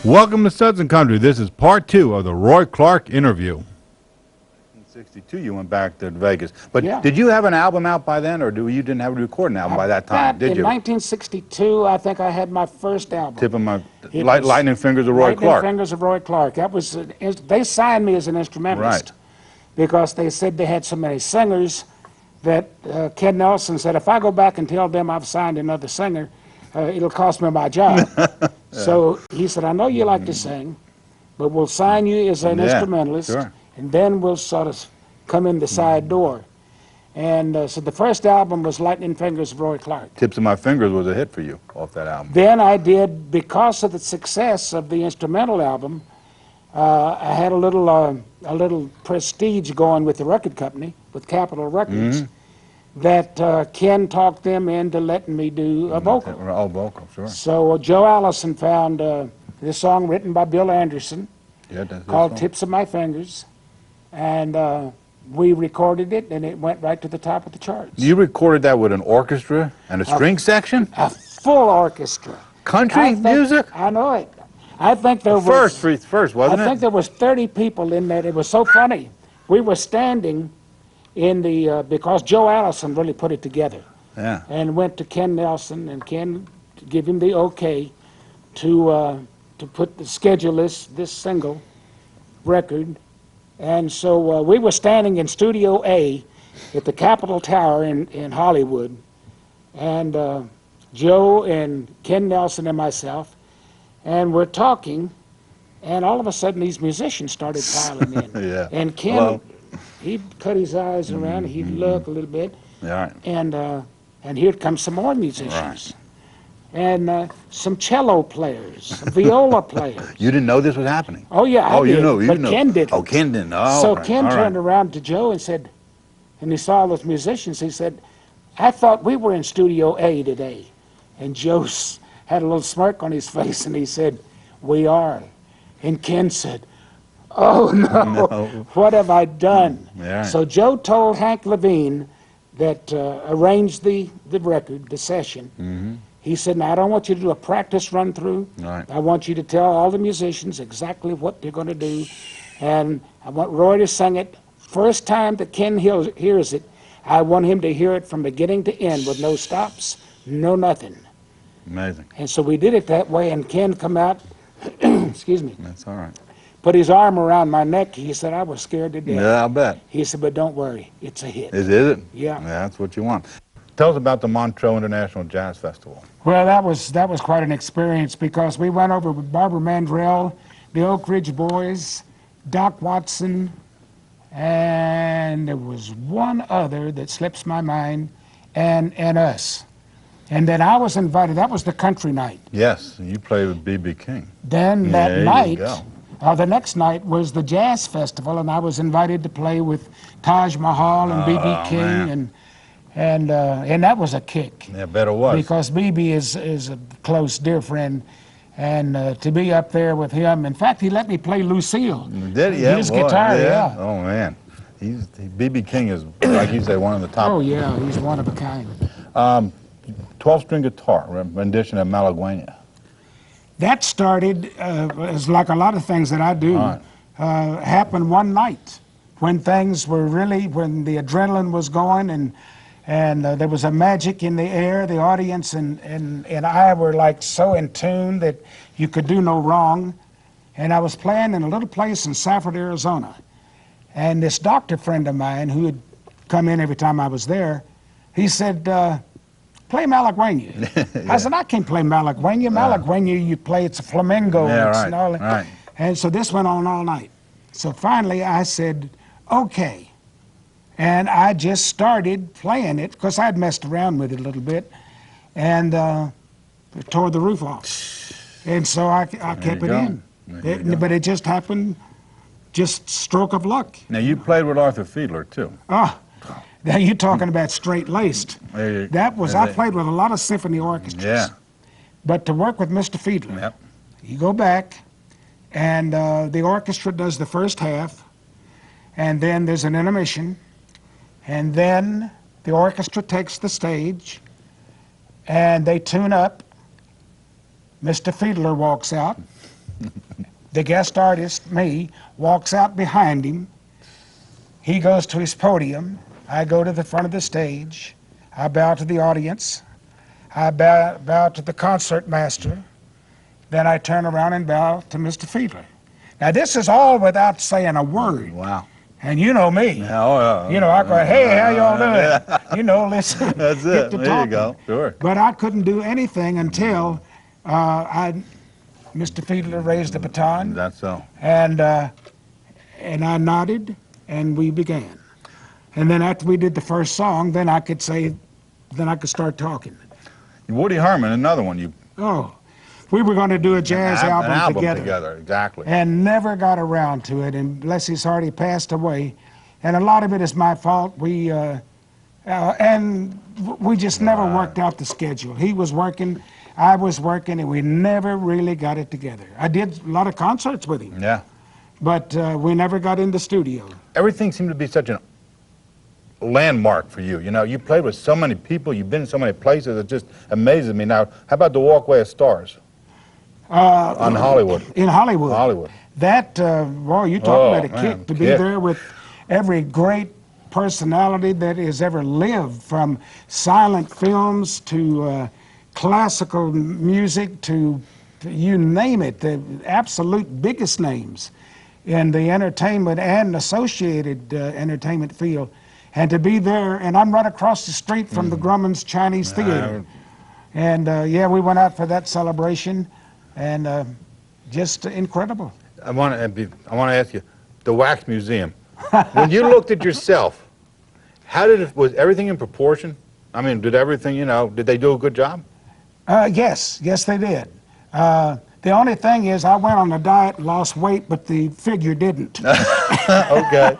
Welcome to Suds and Country. This is part 2 of the Roy Clark interview. In 1962, you went back to Vegas. But Yeah. did you have an album out by then, or you didn't have a recording album by that time, did you? In 1962, I think I had my first album. Tip of my Lightning Fingers of Roy Clark. Lightning Fingers of Roy Clark. That was they signed me as an instrumentalist, Right. because they said they had so many singers that Ken Nelson said, if I go back and tell them I've signed another singer, it'll cost me my job. So he said, I know you like to sing, but we'll sign you as an instrumentalist, sure. and then we'll sort of come in the side door. And so the first album was Lightning Fingers of Roy Clark. Tips of My Fingers was a hit for you off that album. Then I did, because of the success of the instrumental album, I had a little prestige going with the record company, with Capitol Records, that Ken talked them into letting me do a vocal. Oh, vocal, sure. So Joe Allison found this song written by Bill Anderson, called Tips of My Fingers, and we recorded it, and it went right to the top of the charts. You recorded that with an orchestra and a string section? A full orchestra. Country music? I know it. I think there was... First, wasn't it? I think there was 30 people in that. It was so funny. We were standing in the... because Joe Allison really put it together. Yeah. And went to Ken Nelson, and Ken to give him the okay to schedule this single record. And so we were standing in Studio A at the Capitol Tower in Hollywood, and Joe and Ken Nelson and myself, and we're talking, and all of a sudden these musicians started piling in. Yeah. And Ken, he'd cut his eyes around, he'd look a little bit, Yeah, right. and here comes some more musicians. Right. And some cello players, some viola players. You didn't know this was happening? Oh, yeah, I did. You knew. But Ken didn't. Oh, Ken didn't. Oh, so Ken turned around to Joe and said, and he saw all those musicians, he said, I thought we were in Studio A today. And Joe had a little smirk on his face, and he said, we are. And Ken said, oh, no. What have I done? Yeah. So Joe told Hank Levine that arranged the record, the session, he said, now I don't want you to do a practice run through. Right. I want you to tell all the musicians exactly what they're going to do. And I want Roy to sing it. First time that Ken hears it, I want him to hear it from beginning to end with no stops, no nothing. Amazing. And so we did it that way, and Ken come out, excuse me. That's all right. Put his arm around my neck. He said, I was scared to death. Yeah, I'll bet. He said, but don't worry, it's a hit. Is it? Yeah. Yeah, that's what you want. Tell us about the Montreux International Jazz Festival. Well, that was quite an experience, because we went over with Barbara Mandrell, the Oak Ridge Boys, Doc Watson, and there was one other that slips my mind, and us. And then I was invited. That was the country night. Yes, you played with B.B. King. Then that night, go. The next night was the Jazz Festival, and I was invited to play with Taj Mahal and B.B. King, and that was a kick. Yeah, bet it was. Because B.B. is a close, dear friend, and to be up there with him. In fact, he let me play Lucille. Did he? Yeah, his guitar, yeah. Oh, man. B.B. King is, like you say, one of the top. Oh, yeah, he's one of a kind. 12-string guitar, rendition of Malagueña. That started, as like a lot of things that I do, happened one night when things were really, when the adrenaline was going, and there was a magic in the air. The audience and I were like so in tune that you could do no wrong. And I was playing in a little place in Safford, Arizona. And this doctor friend of mine who had come in every time I was there, he said, play Malagueña. I said, I can't play Malagueña. Malagueña, you play, it's a flamenco. Yeah, right. And so this went on all night. So finally I said, okay. And I just started playing it, because I'd messed around with it a little bit, and it tore the roof off. And so I kept it in. But it just happened, just stroke of luck. Now, you played with Arthur Fiedler, too. Oh, now you're talking about straight-laced. I played with a lot of symphony orchestras. Yeah. But to work with Mr. Fiedler, you go back, and the orchestra does the first half, and then there's an intermission, and then the orchestra takes the stage, and they tune up. Mr. Fiedler walks out, The guest artist, me, walks out behind him. He goes to his podium. I go to the front of the stage. I bow to the audience. I bow to the concert master. Then I turn around and bow to Mr. Fiedler. Now, this is all without saying a word. Wow. And you know me. Oh, You know, I go, hey, how y'all doing? You know, let's That's get it. to There talking. you go. Sure. But I couldn't do anything until Mr. Fiedler raised the baton, That's so. and I nodded, and we began. And then after we did the first song, then I could start talking. Woody Herman, another one. You Oh, we were going to do a jazz an album together. together. Exactly. And never got around to it, and bless his heart, he passed away. And a lot of it is my fault. We just never worked out the schedule. He was working, I was working, and we never really got it together. I did a lot of concerts with him, Yeah. but we never got in the studio. Everything seemed to be such a landmark for you. You know, you played with so many people. You've been in so many places. It just amazes me. Now, how about the Walkway of Stars? On Hollywood. In Hollywood. Hollywood. That, boy, you talk about a man, kick to be kick. there with every great personality that has ever lived, from silent films to classical music to you name it, the absolute biggest names in the entertainment and associated entertainment field. And to be there, and I'm right across the street from the Grumman's Chinese Theater. And yeah, we went out for that celebration, and just incredible. I want to ask you, the Wax Museum. When you looked at yourself, was everything in proportion? I mean, did everything, did they do a good job? Yes, they did. The only thing is I went on a diet and lost weight, but the figure didn't. Okay.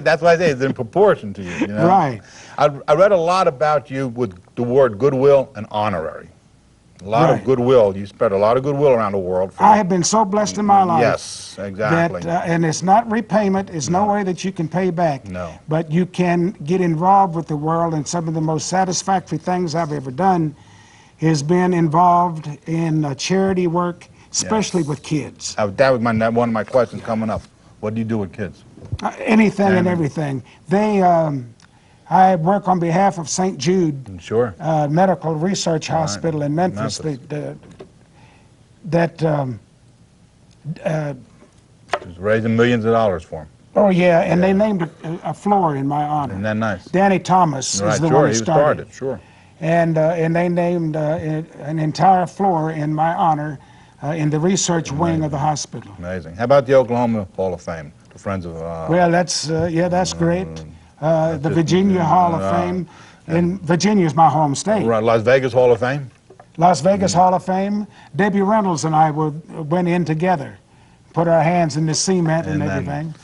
That's why I say it's in proportion to you, Right. I read a lot about you with the word goodwill and honorary. A lot Right. of goodwill. You spread a lot of goodwill around the world. I have been so blessed in my life. Yes, exactly. That, and it's not repayment. It's no way that you can pay back. No. But you can get involved with the world, and some of the most satisfactory things I've ever done has been involved in charity work, especially with kids. That was one of my questions coming up. What do you do with kids? Anything and everything. I work on behalf of St. Jude Sure. Medical Research Hospital in Memphis. Just raising millions of dollars for them. Oh yeah, and they named a floor in my honor. Isn't that nice? Danny Thomas Right, is the sure, one who he started. Sure. And they named an entire floor in my honor in the research wing of the hospital. Amazing. How about the Oklahoma Hall of Fame, the Friends of... Well, that's great. The Virginia Hall of Fame. And Virginia's my home state. Right, Las Vegas Hall of Fame? Las Vegas Hall of Fame. Debbie Reynolds and I went in together, put our hands in the cement and everything.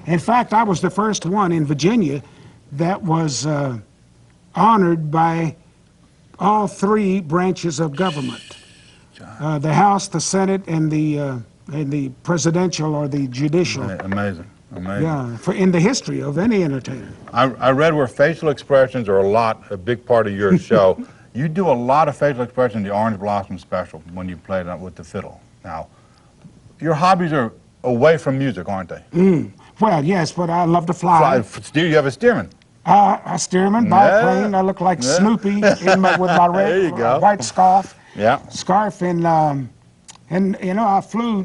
In fact, I was the first one in Virginia that was honored by all three branches of government. The House, the Senate, and the presidential or the judicial. Amazing. Amazing. Yeah, in the history of any entertainer. I read where facial expressions are a big part of your show. You do a lot of facial expressions in the Orange Blossom special when you played it with the fiddle. Now, your hobbies are away from music, aren't they? Well, yes, but I love to fly. You have a steerman. I steerman, biplane. I look like Snoopy with my There you go. white scarf. Yeah. Scarf and I flew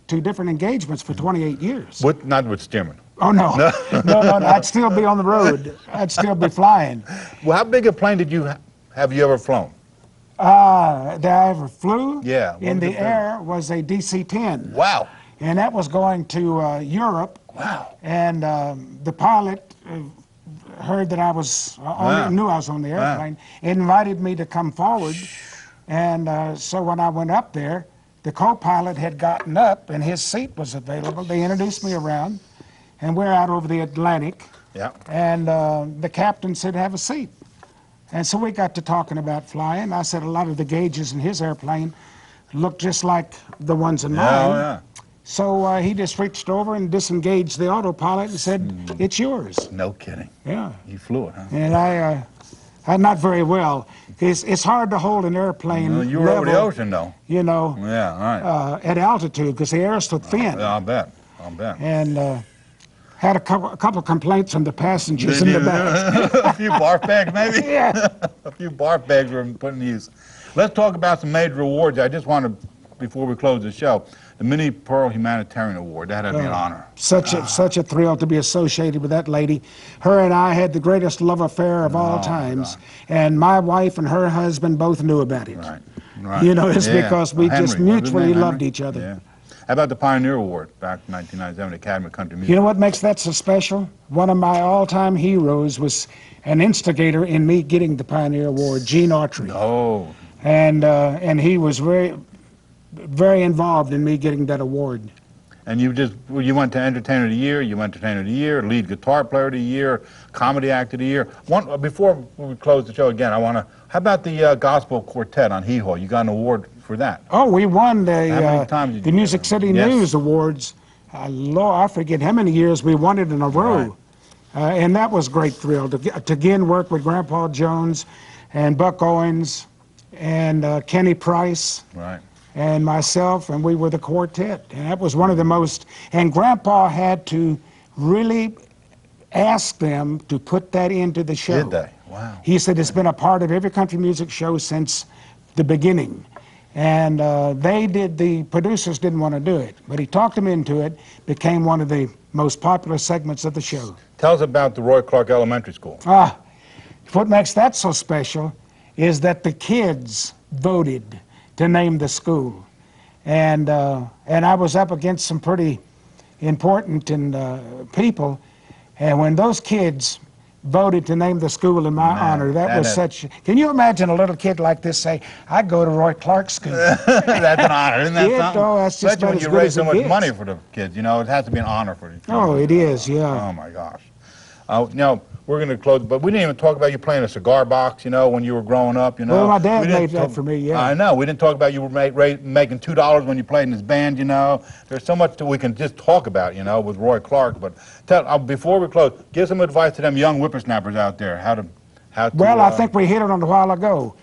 to different engagements for 28 years. Not with steerman. Oh no, no, I'd still be on the road. I'd still be flying. Well, how big a plane have you ever flown? That I ever flew? Yeah. In the air was a DC-10. Wow. And that was going to Europe. Wow. And the pilot heard that I was knew I was on the airplane, invited me to come forward. And so when I went up there, the co-pilot had gotten up and his seat was available. They introduced me around, and we're out over the Atlantic. Yeah. And the captain said, have a seat. And so we got to talking about flying. I said a lot of the gauges in his airplane looked just like the ones in mine. Oh, yeah. So he just reached over and disengaged the autopilot and said, it's yours. No kidding. Yeah. You flew it, huh? And Not very well. It's hard to hold an airplane Well, you were over the level, ocean, though. you know, Yeah, all right. at altitude, because the air is so thin. Yeah, I'll bet. I'll bet. And had a couple of complaints from the passengers in the back. A few barf bags, maybe? Yeah. A few barf bags were put in use. Let's talk about some major awards. I just want to, before we close the show, the Minnie Pearl Humanitarian Award. That had to be an honor. Such a thrill to be associated with that lady. Her and I had the greatest love affair of all times, and my wife and her husband both knew about it. Right, right. You know, it's Yeah. because we Henry, just wasn't his mutually name loved Henry? each other. Yeah. How about the Pioneer Award back in 1997, Academy of Country Music? You know what makes that so special? One of my all-time heroes was an instigator in me getting the Pioneer Award, Gene Autry. Oh, And he was very involved in me getting that award. and you went to Entertainer of the Year, you went to Entertainer of the Year, Lead Guitar Player of the Year, Comedy Act of the Year. Before we close the show again, how about the Gospel Quartet on Hee Haw? You got an award for that. Oh, we won How many times did the you Music get it? City Yes. News Awards. Lord, I forget how many years we won it in a row. And that was a great thrill to again work with Grandpa Jones and Buck Owens and Kenny Price. Right. And myself, and we were the quartet. And that was one of the most, and Grandpa had to really ask them to put that into the show. Did they? Wow. He said it's been a part of every country music show since the beginning. And the producers didn't want to do it, but he talked them into it, became one of the most popular segments of the show. Tell us about the Roy Clark Elementary School. What makes that so special is that the kids voted to name the school. And I was up against some pretty important people, and when those kids voted to name the school in my honor, that was such... Can you imagine a little kid like this say, I go to Roy Clark School? That's an honor, isn't that Yeah, something? no, that's just Especially about when as you good raise as so it much gets. money for the kids, you know, it has to be an honor for the kids. Oh, it is, yeah. Oh my gosh. Now, we're going to close, but we didn't even talk about you playing a cigar box, you know, when you were growing up, you know. Well, my dad We didn't made that talk- for me, yeah. I know. We didn't talk about you were making $2 when you played in his band, you know. There's so much that we can just talk about, you know, with Roy Clark. But before we close, give some advice to them young whippersnappers out there, how to Well, I think we hit it on a while ago.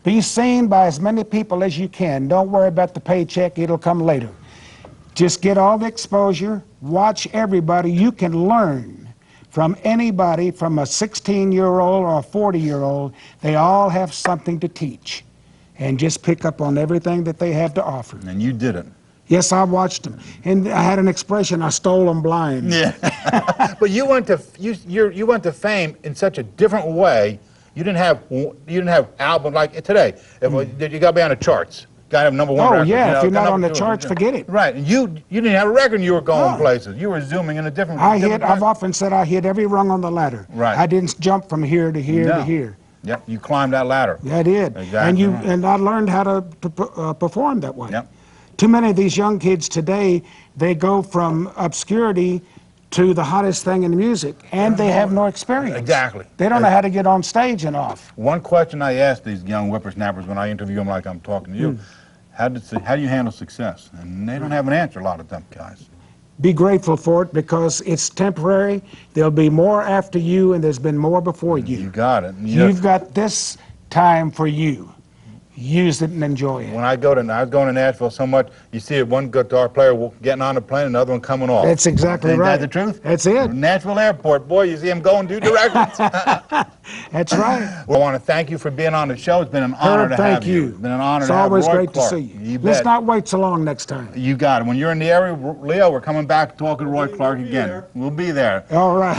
Be seen by as many people as you can. Don't worry about the paycheck, it'll come later. Just get all the exposure, watch everybody. You can learn from anybody, from a 16-year-old or a 40-year-old. They all have something to teach. And just pick up on everything that they have to offer. And you did it. Yes, I watched them. And I had an expression, I stole them blind. Yeah. But you went to fame in such a different way. You didn't have albums like today. You got to be on the charts. Got to have #1 Oh, record. yeah, you know, if you're not got on the number two. charts, forget it. Right. And you didn't have a record and you were going No. places. You were zooming in a different I've often said I hit every rung on the ladder. Right. I didn't jump from here to here No. to here. Yep. You climbed that ladder. Yeah, I did. Exactly right. And I learned how to perform that way. Yep. Too many of these young kids today, they go from obscurity to the hottest thing in music, and they have no experience. Exactly. They don't know how to get on stage and off. One question I ask these young whippersnappers when I interview them like I'm talking to you, how do you handle success? And they don't have an answer, a lot of them guys. Be grateful for it because it's temporary. There'll be more after you, and there's been more before you. You got it. You've got this time for you. Use it and enjoy it. When I was going to Nashville so much, you see one guitar player getting on the plane, another one coming off. That's exactly Ain't right. that the truth? That's it. Nashville Airport, boy, you see him going two directions. That's right. Well, I want to thank you for being on the show. It's been an honor to Thank have you. you. It's been an honor It's to have always Roy great Clark. to see you. You Let's bet. not wait so long next time. You got it. When you're in the area, Leo, we're coming back talking to Roy Clark again. We'll be there. All right.